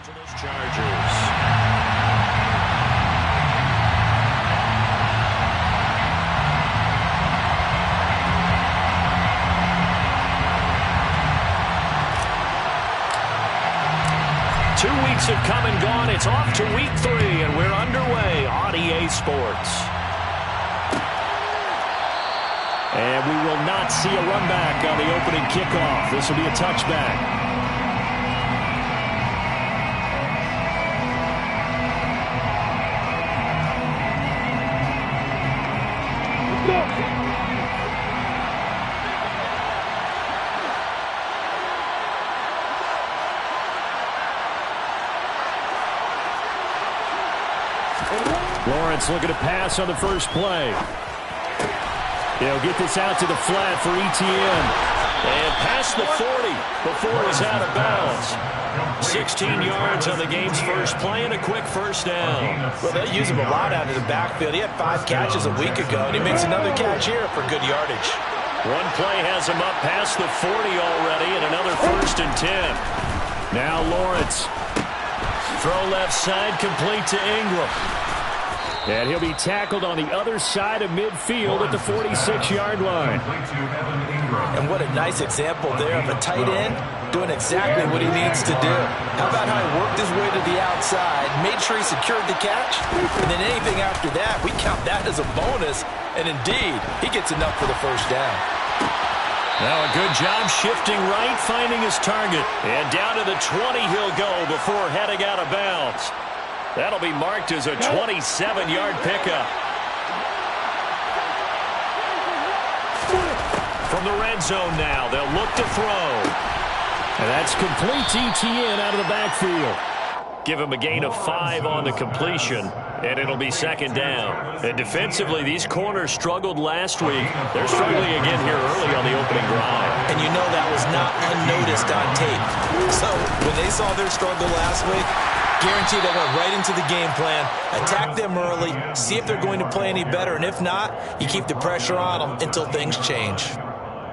Angeles Chargers. Weeks have come and gone. It's off to week 3, and we're underway on EA Sports. And we will not see a run back on the opening kickoff. This will be a touchback. Lawrence looking to pass on the first play. They'll get this out to the flat for ETN. And past the 40 before he's out of bounds. 16 yards on the game's first play and a quick first down. Well, they'll use him a lot out of the backfield. He had 5 catches a week ago, and he makes another catch here for good yardage. One play has him up past the 40 already, and another 1st and 10. Now Lawrence. Throw left side, complete to Ingram. And he'll be tackled on the other side of midfield at the 46-yard line. And what a nice example there of a tight end doing exactly what he needs to do. How about how he worked his way to the outside, made sure he secured the catch, and then anything after that, we count that as a bonus. And indeed, he gets enough for the first down. Now a good job shifting right, finding his target. And down to the 20 he'll go before heading out of bounds. That'll be marked as a 27-yard pickup. From the red zone now, they'll look to throw. And that's complete to ETN out of the backfield. Give him a gain of 5 on the completion, and it'll be 2nd down. And defensively, these corners struggled last week. They're struggling again here early on the opening drive. And you know that was not unnoticed on tape. So when they saw their struggle last week, guaranteed they went right into the game plan, attack them early, see if they're going to play any better, and if not, you keep the pressure on them until things change.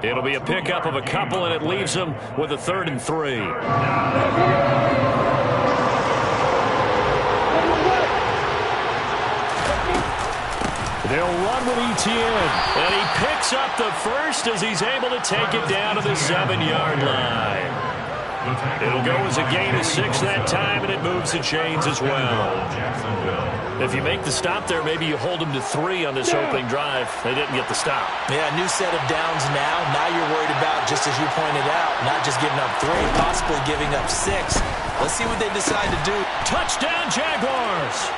It'll be a pickup of a couple, and it leaves them with a 3rd and 3. They'll run with ETN, and he picks up the first as he's able to take it down to the 7-yard line. It'll go as a gain of 6 that time, and it moves the chains as well. If you make the stop there, maybe you hold them to 3 on this opening drive. They didn't get the stop. Yeah, new set of downs now. Now you're worried about, just as you pointed out, not just giving up 3, possibly giving up 6. Let's see what they decide to do. Touchdown, Jaguars!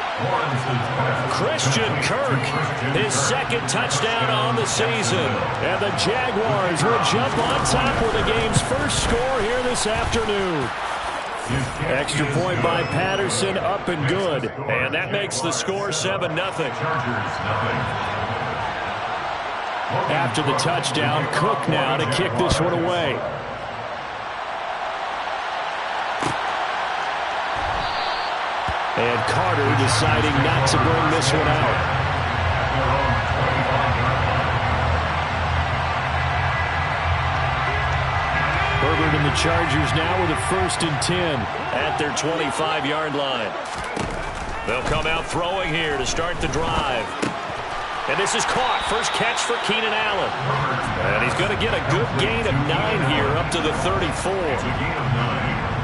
Christian Kirk, his 2nd touchdown on the season. And the Jaguars will jump on top with the game's first score here this afternoon. Extra point by Patterson, up and good. And that makes the score 7-0. After the touchdown, Cook now to kick this one away. And Carter deciding not to bring this one out. Herbert and the Chargers now with a 1st and 10 at their 25-yard line. They'll come out throwing here to start the drive. And this is caught. First catch for Keenan Allen. And he's going to get a good gain of 9 here up to the 34.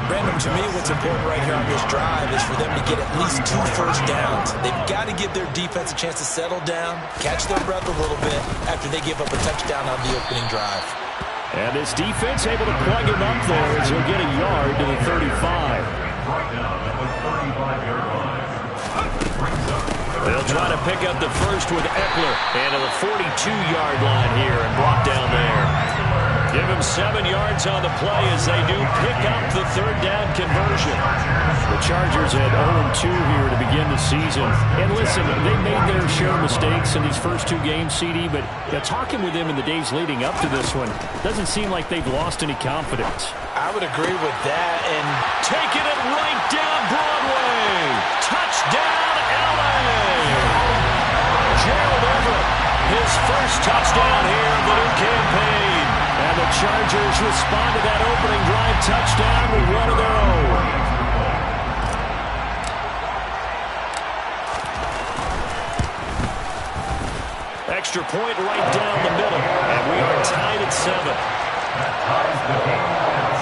Brandon, to me, what's important right here on this drive is for them to get at least 2 first downs. They've got to give their defense a chance to settle down, catch their breath a little bit after they give up a touchdown on the opening drive. And this defense able to plug him up there as he'll get a yard to the 35. They'll try to pick up the first with Eckler. And to the 42-yard line here and brought down there. Give him 7 yards on the play as they do pick up the 3rd down conversion. The Chargers had 0-2 here to begin the season. And listen, they made their share of mistakes in these first 2 games, CD, but talking with them in the days leading up to this one, doesn't seem like they've lost any confidence. I would agree with that. And taking it right down Broadway. Touchdown, LA! Gerald Everett, his first touchdown here in the new campaign. And the Chargers respond to that opening drive touchdown with one of their own. point right down the middle. And we are tied at 7. That ties the game at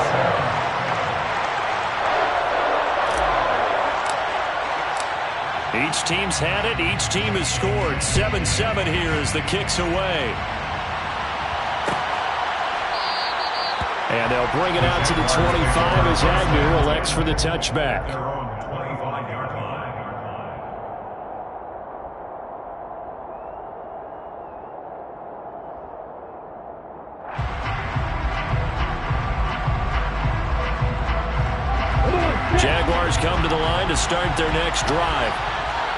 7. Each team's had it. Each team has scored. 7-7 here as the kick's away. And they'll bring it out to the 25 as Agnew elects for the touchback. They're on the 25-yard line. Jaguars come to the line to start their next drive.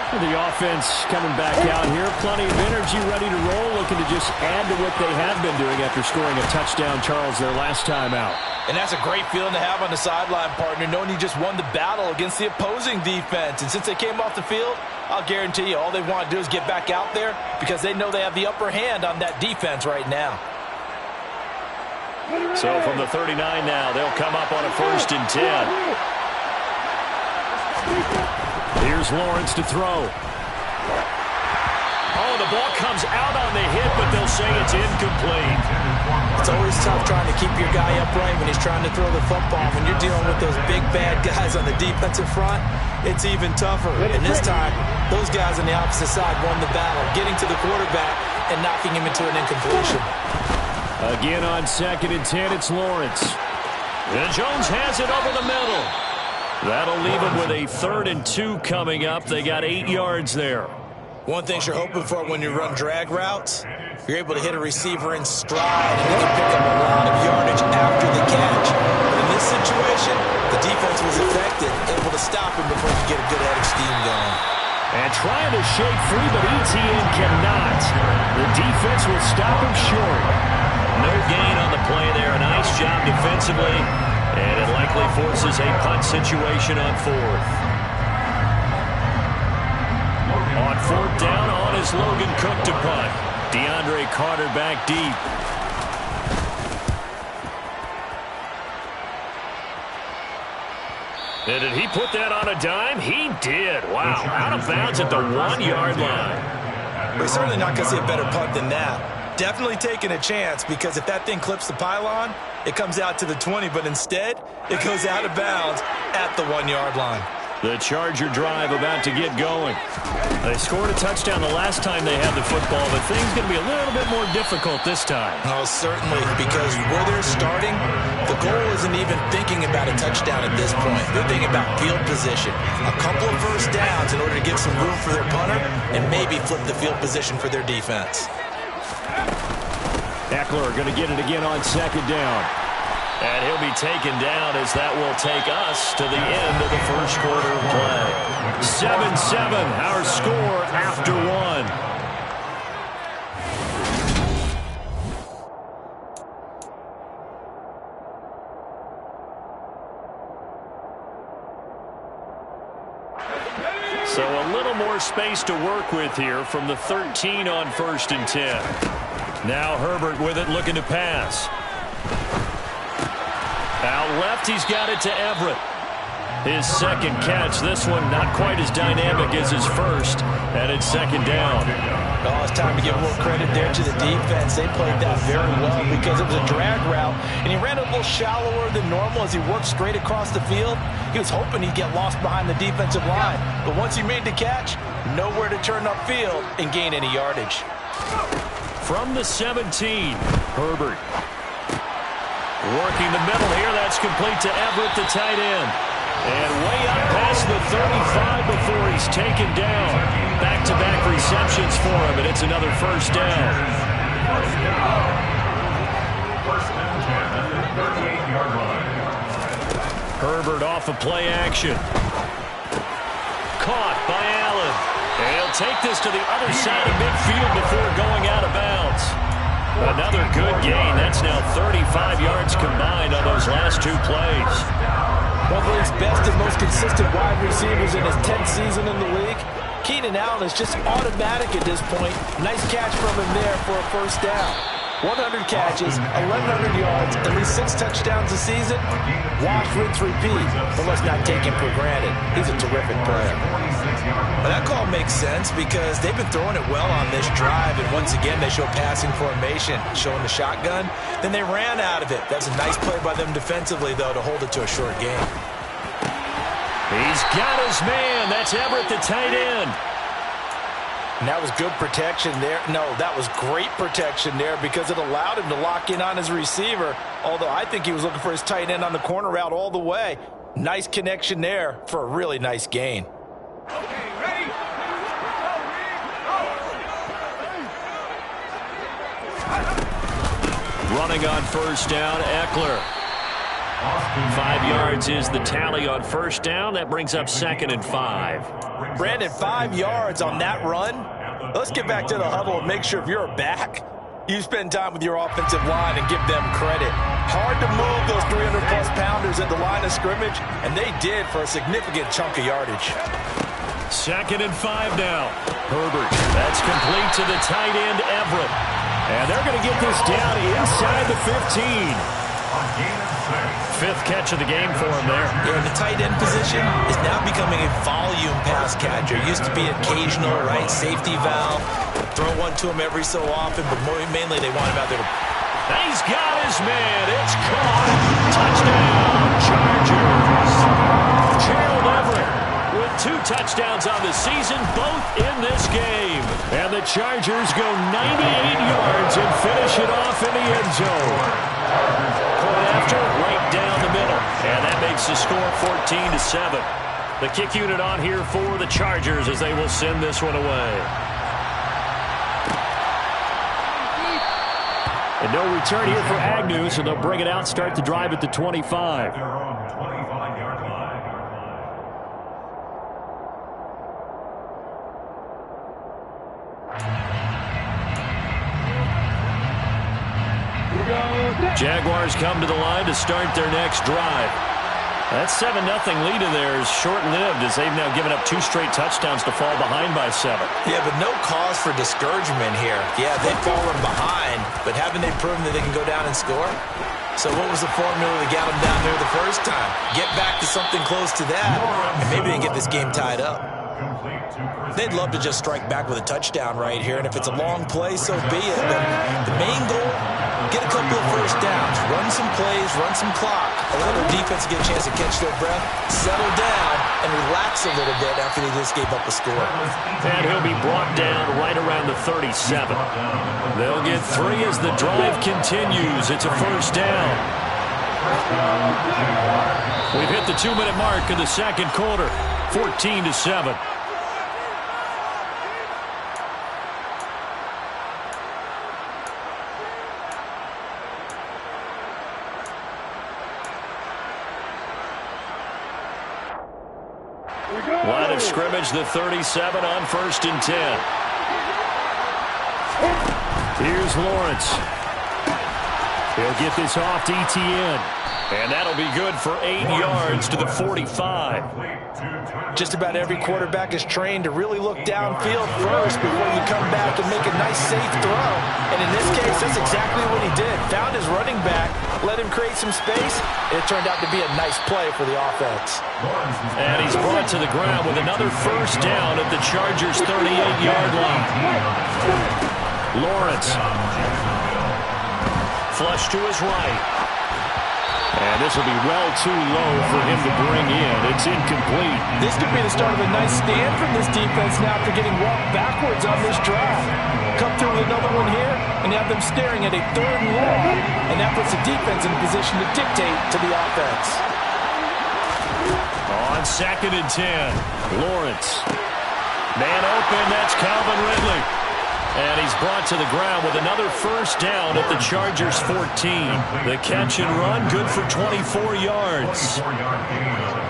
The offense coming back out here. Plenty of energy, ready to roll, looking to just add to what they have been doing after scoring a touchdown, Charles, their last time out. And that's a great feeling to have on the sideline, partner, knowing you just won the battle against the opposing defense. And since they came off the field, I'll guarantee you all they want to do is get back out there because they know they have the upper hand on that defense right now. So from the 39 now, they'll come up on a 1st and 10. Here's Lawrence to throw. Oh, the ball comes out on the hit, but they'll say it's incomplete. It's always tough trying to keep your guy upright when he's trying to throw the football. When you're dealing with those big, bad guys on the defensive front, it's even tougher. And this time, those guys on the opposite side won the battle, getting to the quarterback and knocking him into an incompletion. Again on 2nd and 10, it's Lawrence. And Jones has it over the middle. That'll leave him with a 3rd and 2 coming up. They got 8 yards there. One thing you're hoping for when you run drag routes, you're able to hit a receiver in stride and they can pick up a lot of yardage after the catch. But in this situation, the defense was effective, able to stop him before he could get a good head of steam going. And trying to shake free, but ETN cannot. The defense will stop him short. No gain on the play there. A nice job defensively. And it likely forces a punt situation on 4th. On 4th down, on is Logan Cook to punt. DeAndre Carter back deep. And did he put that on a dime? He did. Wow, out of bounds at the 1-yard line. We're certainly not going to see a better punt than that. Definitely taking a chance because if that thing clips the pylon, it comes out to the 20, but instead, it goes out of bounds at the 1-yard line. The Charger drive about to get going. They scored a touchdown the last time they had the football, but things going to be a little bit more difficult this time. Oh, certainly, because where they're starting, the goal isn't even thinking about a touchdown at this point. They're thinking about field position. A couple of 1st downs in order to give some room for their punter and maybe flip the field position for their defense. Eckler going to get it again on 2nd down. And he'll be taken down as that will take us to the end of the 1st quarter of play. 7-7, our score after 1. So a little more space to work with here from the 13 on 1st and 10. Now Herbert with it, looking to pass. Out left, he's got it to Everett. His 2nd catch. This one not quite as dynamic as his 1st, and it's 2nd down. Oh, it's time to give a little credit there to the defense. They played that very well because it was a drag route, and he ran a little shallower than normal as he worked straight across the field. He was hoping he'd get lost behind the defensive line, but once he made the catch, nowhere to turn upfield and gain any yardage. From the 17, Herbert. Working the middle here, that's complete to Everett, the tight end. And way up past the 35 before he's taken down. Back-to-back receptions for him, and it's another 1st down. Herbert off of play action. Caught by Allen. And he'll take this to the other side of midfield before going out of bounds. Another good gain. That's now 35 yards combined on those last 2 plays. One of the league's best and most consistent wide receivers in his 10th season in the league. Keenan Allen is just automatic at this point. Nice catch from him there for a 1st down. 100 catches, 1,100 yards, at least 6 touchdowns a season. Wash, rinse, repeat. But let's not take him for granted. He's a terrific player. Well, that call makes sense because they've been throwing it well on this drive, and once again they show passing formation, showing the shotgun. Then they ran out of it. That's a nice play by them defensively, though, to hold it to a short game. He's got his man. That's Everett, the tight end. And that was good protection there. No, that was great protection there because it allowed him to lock in on his receiver, although I think he was looking for his tight end on the corner route all the way. Nice connection there for a really nice gain. Okay, ready? Running on first down, Eckler. 5 yards is the tally on first down. That brings up 2nd and 5. Brandon, 5 yards on that run. Let's get back to the huddle and make sure if you're a back, you spend time with your offensive line and give them credit. Hard to move those 300-plus pounders at the line of scrimmage, and they did for a significant chunk of yardage. 2nd and 5 now. Herbert. That's complete to the tight end, Everett. And they're going to get this down inside the 15. 5th catch of the game for him there. Yeah, the tight end position is now becoming a volume pass catcher. It used to be occasional, right, safety valve. Throw one to him every so often, but mainly they want him out there. He's got his man. It's caught. Touchdown, Chargers. Gerald Everett with 2 touchdowns on the season, both in this game. And the Chargers go 98 yards and finish it off in the end zone. Point after, right down the middle. And that makes the score 14-7. The kick unit on here for the Chargers as they will send this one away. And no return here for Agnew, so they'll bring it out, start the drive at the 25. Their own 25-yard line. Jaguars come to the line to start their next drive. That 7-0 lead of theirs short-lived as they've now given up 2 straight touchdowns to fall behind by 7. Yeah, but no cause for discouragement here. Yeah, they've fallen behind, but haven't they proven that they can go down and score? So what was the formula that got them down there the first time? Get back to something close to that, and maybe they can get this game tied up. They'd love to just strike back with a touchdown right here, and if it's a long play, so be it. But the main goal, get a couple of first downs, run some plays, run some clock, allow their defense to get a chance to catch their breath, settle down, and relax a little bit after they just gave up a score. And he'll be brought down right around the 37. They'll get 3 as the drive continues. It's a first down. We've hit the 2-minute mark of the second quarter, 14-7. Line of scrimmage, the 37 on 1st and 10. Here's Lawrence. He'll get this off to Etienne. And that'll be good for 8 yards to the 45. Just about every quarterback is trained to really look downfield first before you come back and make a nice, safe throw. And in this case, that's exactly what he did. Found his running back, let him create some space, and it turned out to be a nice play for the offense. And he's brought to the ground with another first down at the Chargers' 38-yard line. Lawrence. Flush to his right. And this will be well too low for him to bring in. It's incomplete. This could be the start of a nice stand from this defense now after getting walked backwards on this drive. Come through with another one here and have them staring at a 3rd and long, and that puts the defense in a position to dictate to the offense. On 2nd and 10, Lawrence. Man open, that's Calvin Ridley. And he's brought to the ground with another first down at the Chargers' 14. The catch and run, good for 24 yards.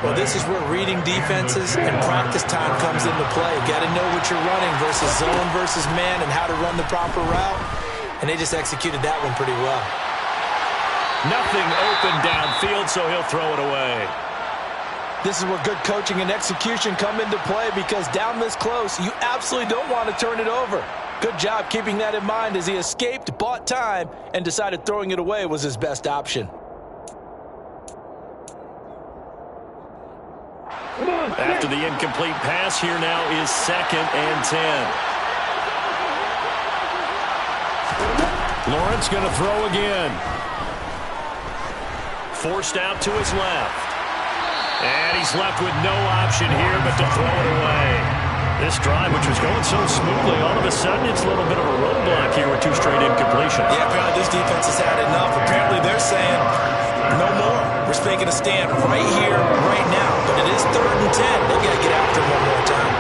Well, this is where reading defenses and practice time comes into play. Got to know what you're running versus zone versus man and how to run the proper route. And they just executed that one pretty well. Nothing open downfield, so he'll throw it away. This is where good coaching and execution come into play because down this close, you absolutely don't want to turn it over. Good job keeping that in mind as he escaped, bought time, and decided throwing it away was his best option. After the incomplete pass, here now is 2nd and 10. Lawrence going to throw again. Forced out to his left. And he's left with no option here but to throw it away. This drive, which was going so smoothly, all of a sudden it's a little bit of a roadblock here with 2 straight incompletions. Yeah, apparently this defense has had enough. Apparently they're saying, no more. We're making a stand right here, right now. But it is 3rd and 10. They've got to get after him one more time.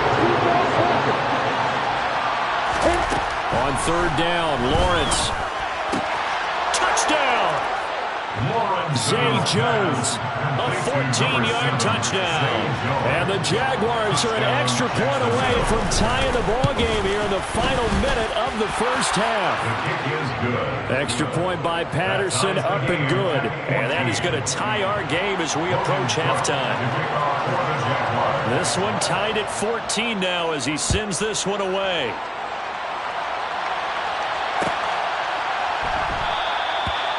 On 3rd down, Lawrence. Touchdown! Zay Jones, a 14-yard touchdown. And the Jaguars are an extra point away from tying the ball game here in the final minute of the first half. Extra point by Patterson, up and good. And that is going to tie our game as we approach halftime. This one tied at 14 now as he sends this one away.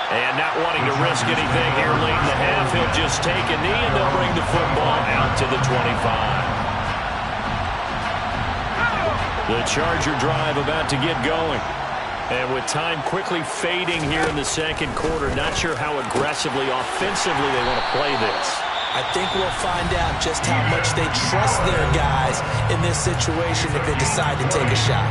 And not wanting to risk anything here late in the half, he'll just take a knee and they'll bring the football out to the 25. The Charger drive about to get going. And with time quickly fading here in the second quarter, not sure how aggressively, offensively they want to play this. I think we'll find out just how much they trust their guys in this situation if they decide to take a shot.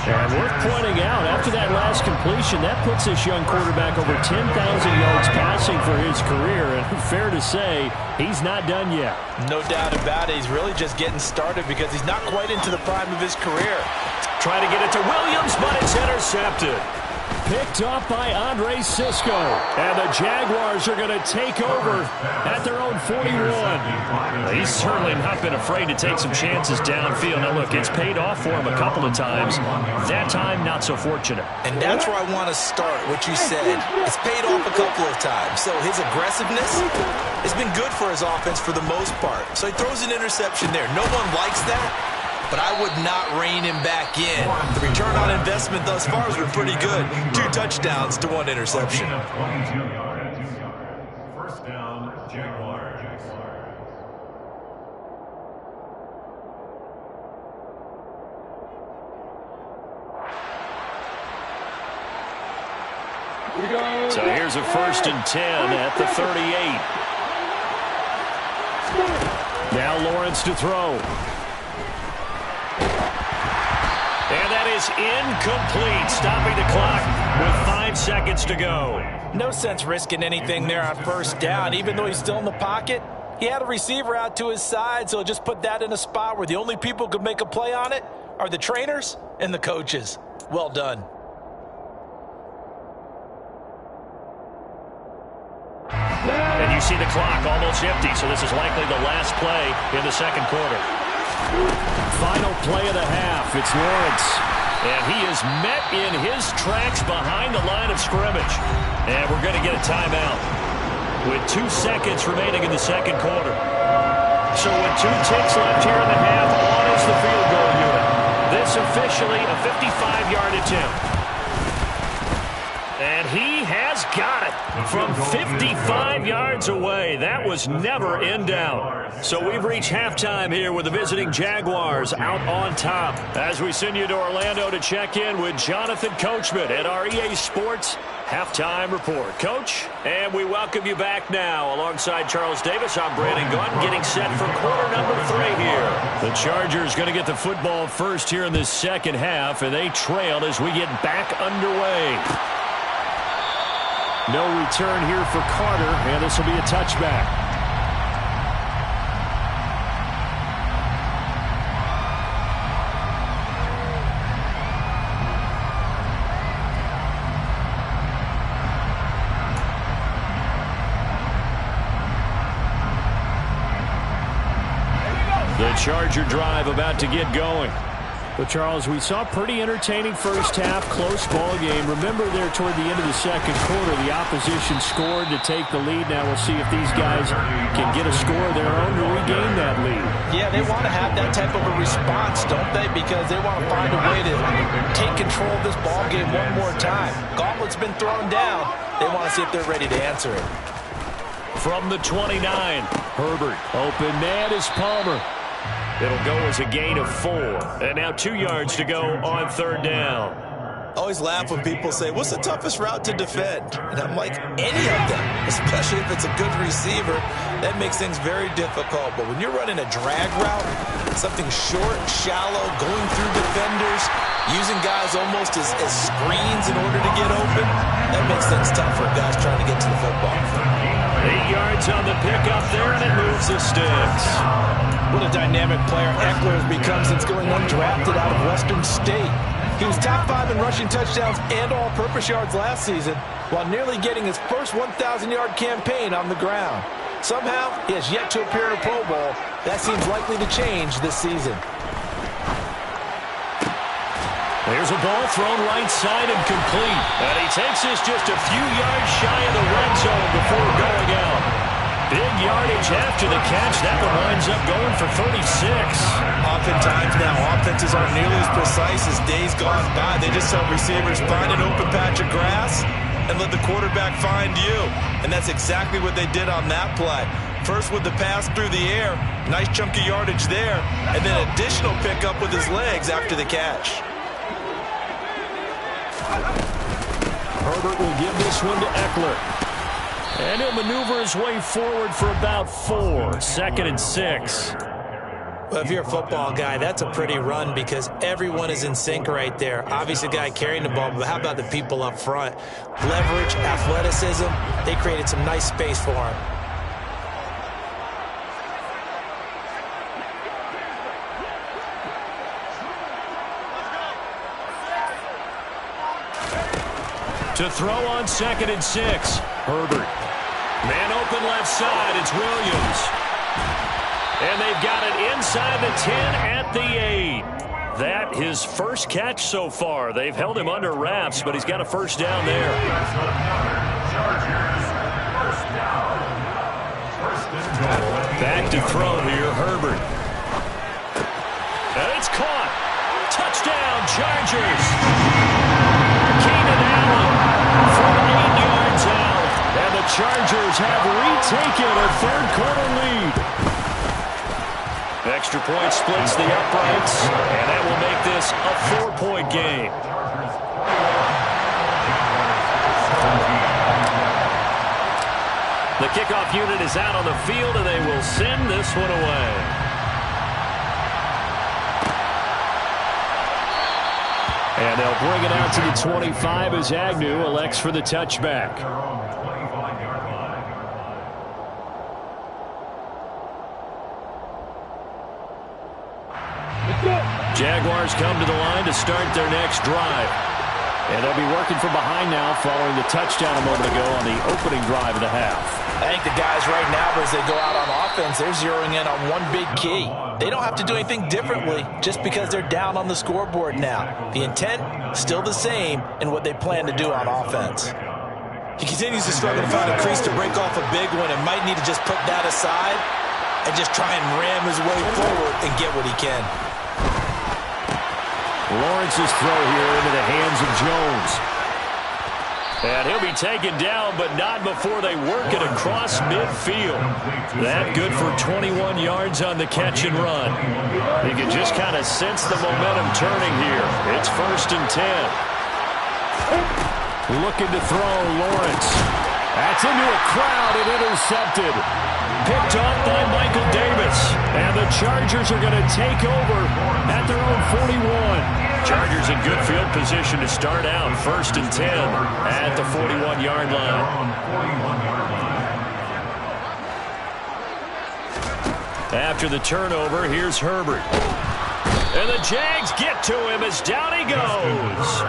And worth pointing out, after that last completion, that puts this young quarterback over 10,000 yards passing for his career. And fair to say, he's not done yet. No doubt about it. He's really just getting started because he's not quite into the prime of his career. Trying to get it to Williams, but it's intercepted. Picked off by Andre Cisco. And the Jaguars are going to take over at their own 41. He's certainly not been afraid to take some chances downfield. Now, look, it's paid off for him a couple of times. That time, not so fortunate. And that's where I want to start, what you said. It's paid off a couple of times. So his aggressiveness has been good for his offense for the most part. So he throws an interception there. No one likes that. But I would not rein him back in. The return on investment thus far has been pretty good. 2 touchdowns to 1 interception. 22 yards. First down, Jaguars. So here's a 1st and 10 at the 38. Now Lawrence to throw. And that is incomplete, stopping the clock with 5 seconds to go. No sense risking anything there on 1st down. Even though he's still in the pocket, he had a receiver out to his side, so just put that in a spot where the only people who could make a play on it are the trainers and the coaches. Well done. And you see the clock almost empty, so this is likely the last play in the second quarter. Final play of the half. It's Lawrence. And he is met in his tracks behind the line of scrimmage. And we're going to get a timeout with 2 seconds remaining in the second quarter. So with 2 ticks left here in the half, on is the field goal unit. This officially a 55-yard attempt. And he has got it from 55 yards away. That was never in doubt. So we've reached halftime here with the visiting Jaguars out on top. As we send you to Orlando to check in with Jonathan Coachman at our EA Sports Halftime Report. Coach, and we welcome you back now. Alongside Charles Davis, I'm Brandon Gunn, getting set for quarter number 3 here. The Chargers going to get the football first here in this second half, and they trail as we get back underway. No return here for Carter, and this will be a touchback. The Charger drive about to get going. But, Charles, we saw a pretty entertaining first half, close ball game. Remember there toward the end of the second quarter, the opposition scored to take the lead. Now we'll see if these guys can get a score of their own to regain that lead. Yeah, they want to have that type of a response, don't they? Because they want to find a way to take control of this ball game one more time. Gauntlet's been thrown down. They want to see if they're ready to answer it. from the 29. Herbert, open man is Palmer. It'll go as a gain of 4. And now 2 yards to go on third down. I always laugh when people say, what's the toughest route to defend? And I'm like, any of them, especially if it's a good receiver. That makes things very difficult. But when you're running a drag route, something short, shallow, going through defenders, using guys almost as screens in order to get open, that makes things tough for guys trying to get to the football. 8 yards on the pickup there, and it moves the sticks. What a dynamic player Ekeler has become since going undrafted out of Western State. He was top 5 in rushing touchdowns and all-purpose yards last season, while nearly getting his first 1,000-yard campaign on the ground. Somehow, he has yet to appear in a Pro Bowl. That seems likely to change this season. There's a ball thrown right side and complete. And he takes this just a few yards shy of the red zone before going out. Big yardage after the catch. That one winds up going for 36. Oftentimes now, offenses aren't nearly as precise as days gone by. They just tell receivers, find an open patch of grass and let the quarterback find you. And that's exactly what they did on that play. First with the pass through the air, nice chunk of yardage there, and then additional pickup with his legs after the catch. Herbert will give this one to Ekeler. And he'll maneuver his way forward for about 4. 2nd and 6. Well, if you're a football guy, that's a pretty run because everyone is in sync right there. Obviously, the guy carrying the ball, but how about the people up front? Leverage, athleticism, they created some nice space for him. To throw on 2nd and 6. Herbert. Man open left side. It's Williams. And they've got it inside the 10 at the 8. That his first catch so far. They've held him under wraps, but he's got a first down there. Back to throw here, Herbert. And it's caught. Touchdown, Chargers. Keenan Allen from 8 yards out. And the Chargers have retaken a third-quarter lead. Extra point splits the uprights, and that will make this a 4-point game. The kickoff unit is out on the field, and they will send this one away. And they'll bring it out to the 25 as Agnew elects for the touchback. Jaguars come to the line to start their next drive. And they'll be working from behind now following the touchdown a moment ago on the opening drive of the half. I think the guys right now, as they go out on offense, they're zeroing in on one big key. They don't have to do anything differently just because they're down on the scoreboard now. The intent, still the same in what they plan to do on offense. He continues to struggle to find a crease to break off a big one and might need to just put that aside and just try and ram his way forward and get what he can. Lawrence's throw here into the hands of Jones. And he'll be taken down, but not before they work it across midfield. That good for 21 yards on the catch and run. You can just kind of sense the momentum turning here. It's 1st and 10. Looking to throw, Lawrence. That's into a crowd and intercepted. Picked off by Michael Davis. And the Chargers are going to take over at their own 41. Chargers in good field position to start out. 1st and 10 at the 41-yard line. After the turnover, here's Herbert. And the Jags get to him as down he goes.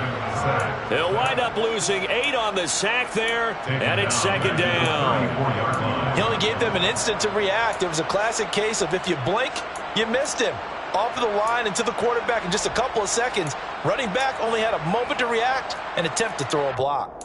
They'll wind up losing 8 on the sack there, and it's 2nd down. He only gave them an instant to react. It was a classic case of if you blink, you missed him. Off of the line and to the quarterback in just a couple of seconds. Running back only had a moment to react and attempt to throw a block.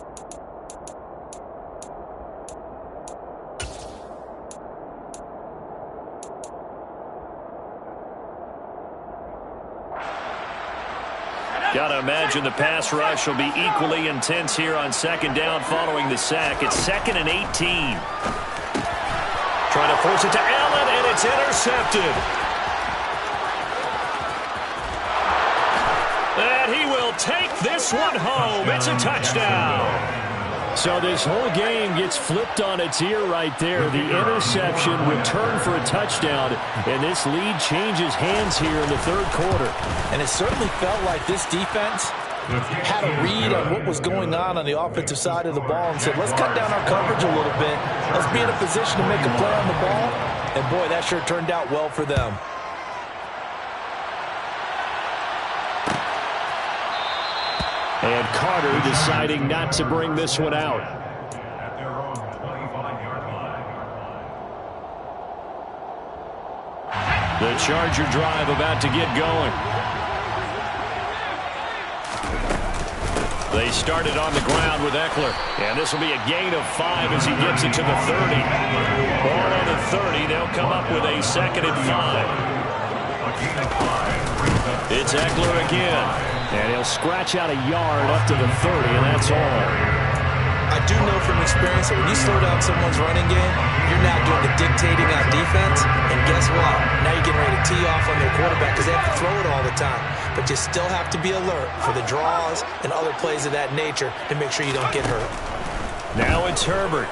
Got to imagine the pass rush will be equally intense here on 2nd down following the sack. It's 2nd and 18. Trying to force it to Allen, and it's intercepted. And he will take this one home. It's a touchdown. So this whole game gets flipped on its ear right there. The interception returned for a touchdown, and this lead changes hands here in the third quarter. And it certainly felt like this defense had a read on what was going on the offensive side of the ball and said, let's cut down our coverage a little bit. Let's be in a position to make a play on the ball. And, boy, that sure turned out well for them. And Carter deciding not to bring this one out. At their own 25-yard line. The Charger drive about to get going. They started on the ground with Eckler. And this will be a gain of 5 as he gets it to the 30. Ball on the 30. They'll come up with a 2nd and 5. It's Eckler again. And he'll scratch out a yard up to the 30, and that's all. I do know from experience that when you slow down someone's running game, you're now doing the dictating on defense. And guess what? Now you're getting ready to tee off on their quarterback because they have to throw it all the time. But you still have to be alert for the draws and other plays of that nature to make sure you don't get hurt. Now it's Herbert.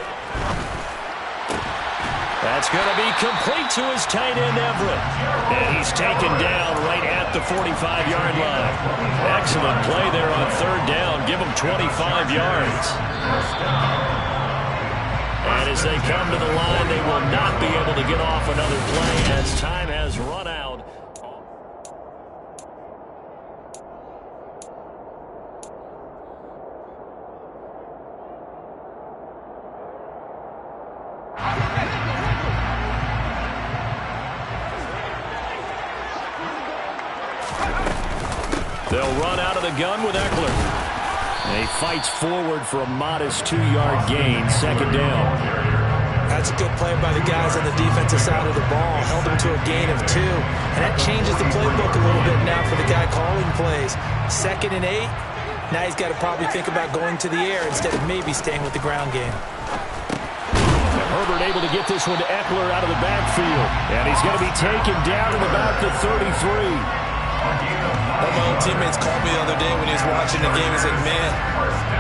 That's going to be complete to his tight end, Everett. And he's taken down right at the 45-yard line. Excellent play there on 3rd down. Give him 25 yards. And as they come to the line, they will not be able to get off another play as time has run out. They'll run out of the gun with Eckler. And he fights forward for a modest 2-yard gain, 2nd down. That's a good play by the guys on the defensive side of the ball. Held them to a gain of 2. And that changes the playbook a little bit now for the guy calling plays. 2nd and 8. Now he's got to probably think about going to the air instead of maybe staying with the ground game. Herbert able to get this one to Eckler out of the backfield. And he's going to be taken down at about the 33. One of my own teammates called me the other day when he was watching the game. He said, man,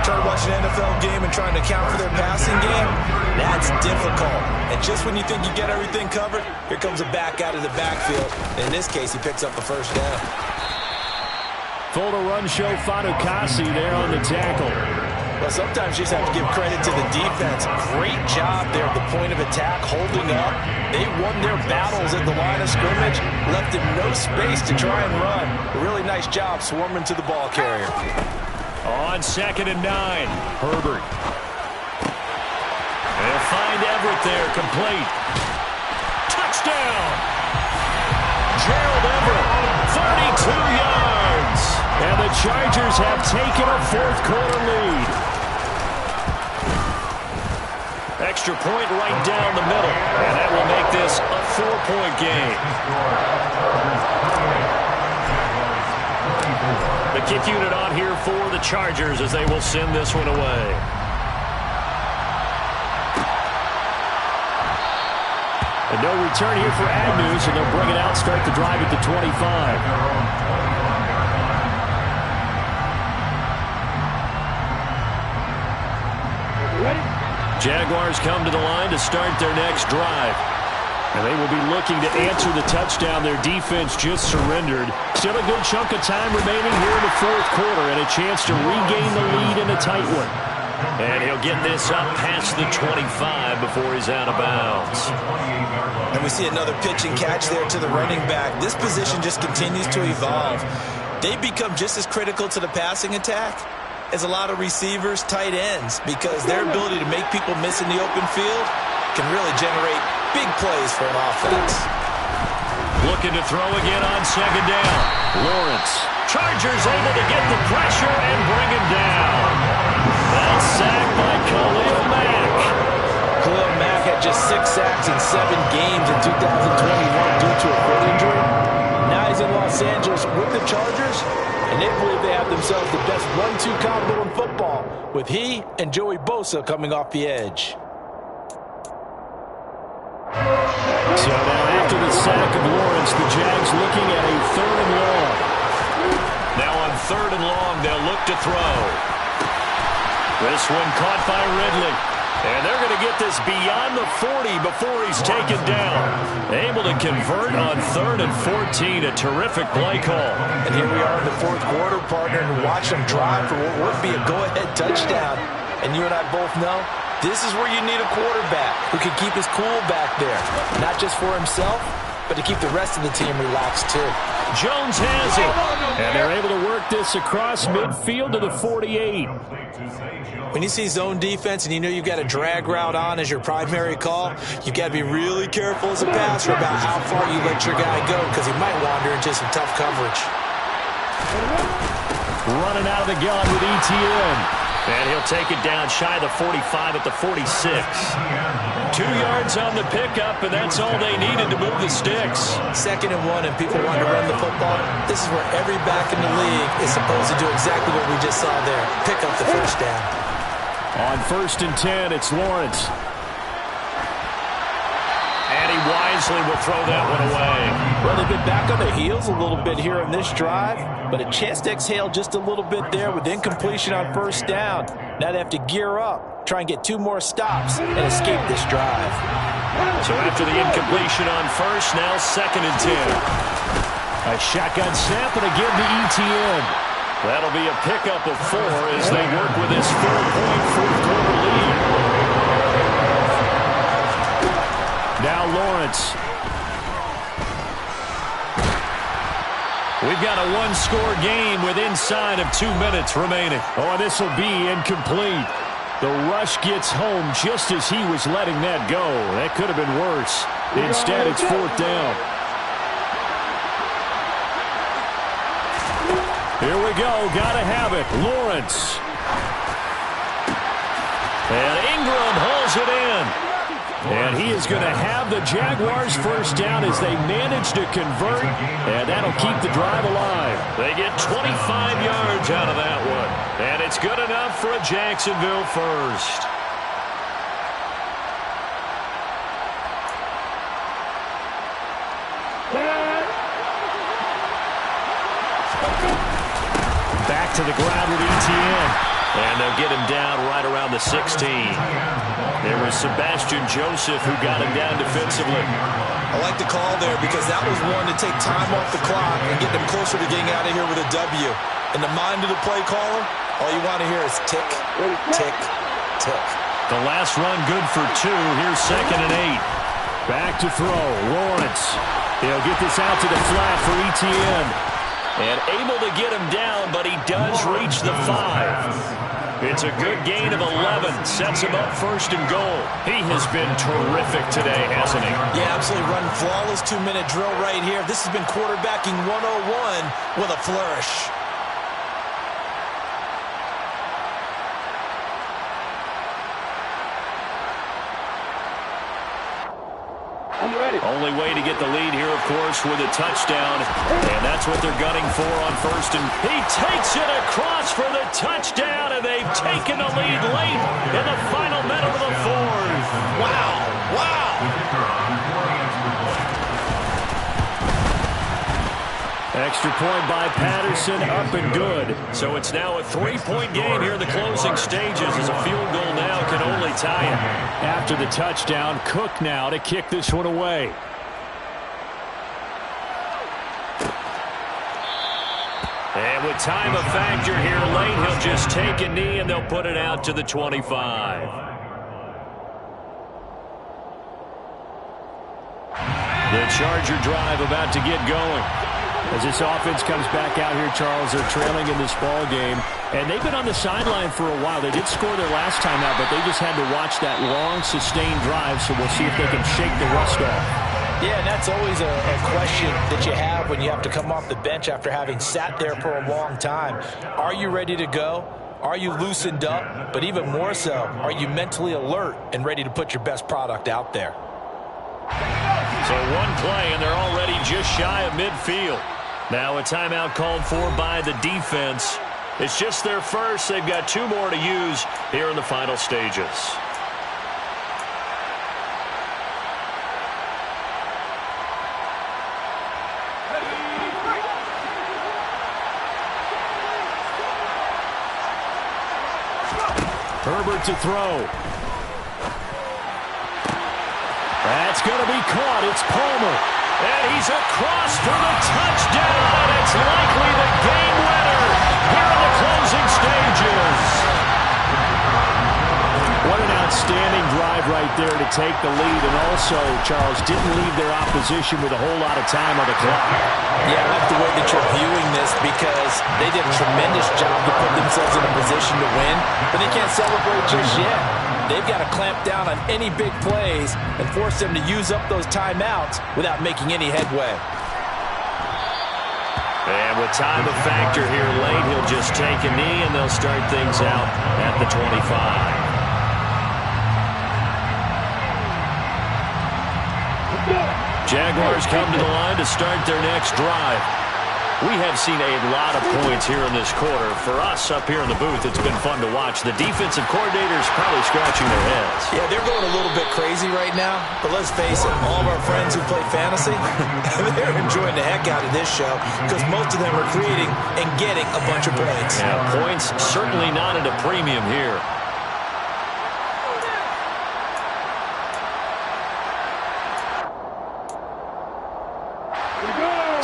trying to watch an NFL game and trying to account for their passing game, that's difficult. And just when you think you get everything covered, here comes a back out of the backfield. And in this case, he picks up the 1st down. Full to run show Fatukasi there on the tackle. Well, sometimes you just have to give credit to the defense. Great job there at the point of attack, holding up. They won their battles at the line of scrimmage, left him no space to try and run. A really nice job swarming to the ball carrier. On 2nd and 9, Herbert. They'll find Everett there, complete. Touchdown! Gerald Everett, 32 yards. And the Chargers have taken a 4th quarter lead. Extra point right down the middle. And that will make this a 4-point game. The kick unit on here for the Chargers as they will send this one away. And no return here for Agnew, so they'll bring it out, start the drive at the 25. Jaguars come to the line to start their next drive. And they will be looking to answer the touchdown their defense just surrendered. Still a good chunk of time remaining here in the 4th quarter and a chance to regain the lead in a tight one. And he'll get this up past the 25 before he's out of bounds. And we see another pitch and catch there to the running back. This position just continues to evolve. They become just as critical to the passing attack as a lot of receivers, tight ends, because their ability to make people miss in the open field can really generate big plays for an offense. Looking to throw again on 2nd down. Lawrence. Chargers able to get the pressure and bring him down. That's sacked by Khalil Mack. Khalil Mack had just 6 sacks in 7 games in 2021 due to a foot injury. Now he's in Los Angeles with the Chargers, and they believe they have themselves the best 1-2 combo in football, with he and Joey Bosa coming off the edge. So now after the sack of Lawrence, the Jags looking at a 3rd and long. Now on 3rd and long, they'll look to throw. This one caught by Ridley. And they're going to get this beyond the 40 before he's taken down. Able to convert on 3rd and 14. A terrific play call. And here we are in the 4th quarter, partner, and watch them drive for what would be a go-ahead touchdown. And you and I both know this is where you need a quarterback who can keep his cool back there. Not just for himself, but to keep the rest of the team relaxed too. Jones has it. And they're able to work this across midfield to the 48. When you see zone defense and you know you've got a drag route on as your primary call, you've got to be really careful as a passer about how far you let your guy go because he might wander into some tough coverage. Running out of the gun with ETN. And he'll take it down shy of the 45 at the 46. 2 yards on the pickup, and that's all they needed to move the sticks. 2nd and 1, and people want to run the football. This is where every back in the league is supposed to do exactly what we just saw there. Pick up the 1st down. On 1st and 10, it's Lawrence. And he wisely will throw that one away. Well, they've been back on their heels a little bit here in this drive, but a chance to exhale just a little bit there with incompletion on 1st down. Now they have to gear up, try and get 2 more stops, and escape this drive. So after the incompletion on 1st, now 2nd and 10. A shotgun snap and again to ETN. That'll be a pickup of 4 as they work with this 4-point 4th quarter lead. Now Lawrence. We've got a 1-score game with inside of 2 minutes remaining. Oh, this will be incomplete. The rush gets home just as he was letting that go. That could have been worse. Instead, it's 4th down. Here we go. Got to have it. Lawrence. And Ingram hauls it in. And he is going to have the Jaguars 1st down as they manage to convert, and that'll keep the drive alive. They get 25 yards out of that one, and it's good enough for a Jacksonville 1st. Back to the ground with ETN. And they'll get him down right around the 16. There was Sebastian Joseph who got him down defensively. I like the call there because that was one to take time off the clock and get them closer to getting out of here with a W. In the mind of the play caller, all you want to hear is tick, tick, tick. The last run good for 2. Here's 2nd and 8. Back to throw. Lawrence. He'll get this out to the flat for ETN. And able to get him down, but he does reach the 5. It's a good gain of 11. Sets him up 1st and goal. He has been terrific today, hasn't he? Yeah, absolutely. Run flawless 2-minute drill right here. This has been quarterbacking 101 with a flourish. Only way to get the lead here, of course, with a touchdown. And that's what they're gunning for on 1st. And he takes it across for the touchdown, and they've taken the lead late in the final minute of the 4th. Wow. Wow. Extra point by Patterson, up and good. So it's now a 3-point game here in the closing stages as a field goal now can only tie it. After the touchdown, Cook now to kick this one away. And with time a factor here late, he'll just take a knee and they'll put it out to the 25. The Charger drive about to get going. As this offense comes back out here, Charles, they're trailing in this ball game. And they've been on the sideline for a while. They did score their last time out, but they just had to watch that long, sustained drive, so we'll see if they can shake the rust off. Yeah, and that's always a question that you have when you have to come off the bench after having sat there for a long time. Are you ready to go? Are you loosened up? But even more so, are you mentally alert and ready to put your best product out there? So one play, and they're already just shy of midfield. Now a timeout called for by the defense. It's just their first. They've got 2 more to use here in the final stages. Herbert to throw. That's going to be caught. It's Palmer. And he's across for the touchdown. And it's likely the game winner here in the closing stages. What an outstanding drive right there to take the lead. And also, Charles, didn't leave their opposition with a whole lot of time on the clock. Yeah, I like the way that you're viewing this because they did a tremendous job to put themselves in a position to win, but they can't celebrate just yet. They've got to clamp down on any big plays and force them to use up those timeouts without making any headway. And with time a factor here late, he'll just take a knee and they'll start things out at the 25. Jaguars come to the line to start their next drive. We have seen a lot of points here in this quarter. For us up here in the booth, it's been fun to watch. The defensive coordinators probably scratching their heads. Yeah, they're going a little bit crazy right now. But let's face it, all of our friends who play fantasy, they're enjoying the heck out of this show because most of them are creating and getting a bunch of points. Yeah, points certainly not at a premium here.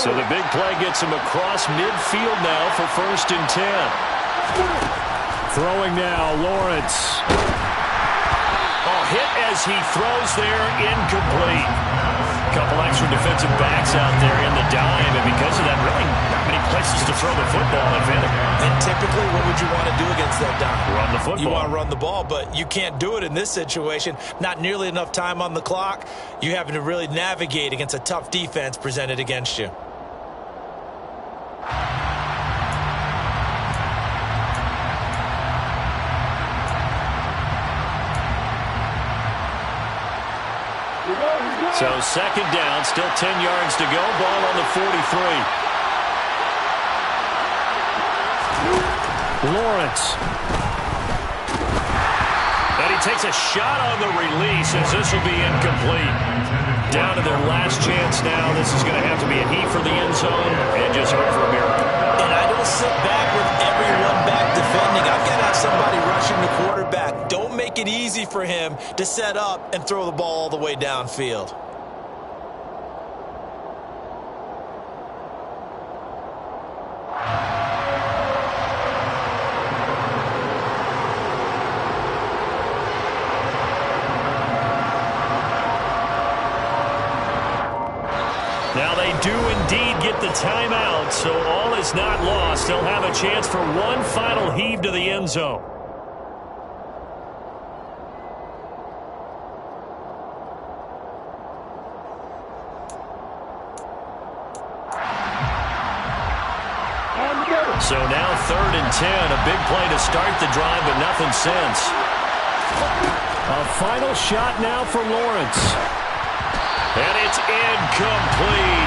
So the big play gets him across midfield now for 1st and 10. Throwing now, Lawrence. Oh, hit as he throws there, incomplete. Couple extra defensive backs out there in the dime, and because of that, really not many places to throw the football, if any. And typically, what would you want to do against that dime? Run the football. You want to run the ball, but you can't do it in this situation. Not nearly enough time on the clock. You're having to really navigate against a tough defense presented against you. So 2nd down, still 10 yards to go. Ball on the 43. Lawrence. And he takes a shot on the release as this will be incomplete. Down to their last chance now. This is going to have to be a heat for the end zone and just hope for a miracle. And I don't sit back with everyone back defending. I've got to have somebody rushing the quarterback. Don't make it easy for him to set up and throw the ball all the way downfield. Now they do indeed get the timeout, so all is not lost. They'll have a chance for one final heave to the end zone. So now 3rd and 10, a big play to start the drive, but nothing since. A final shot now for Lawrence. And it's incomplete.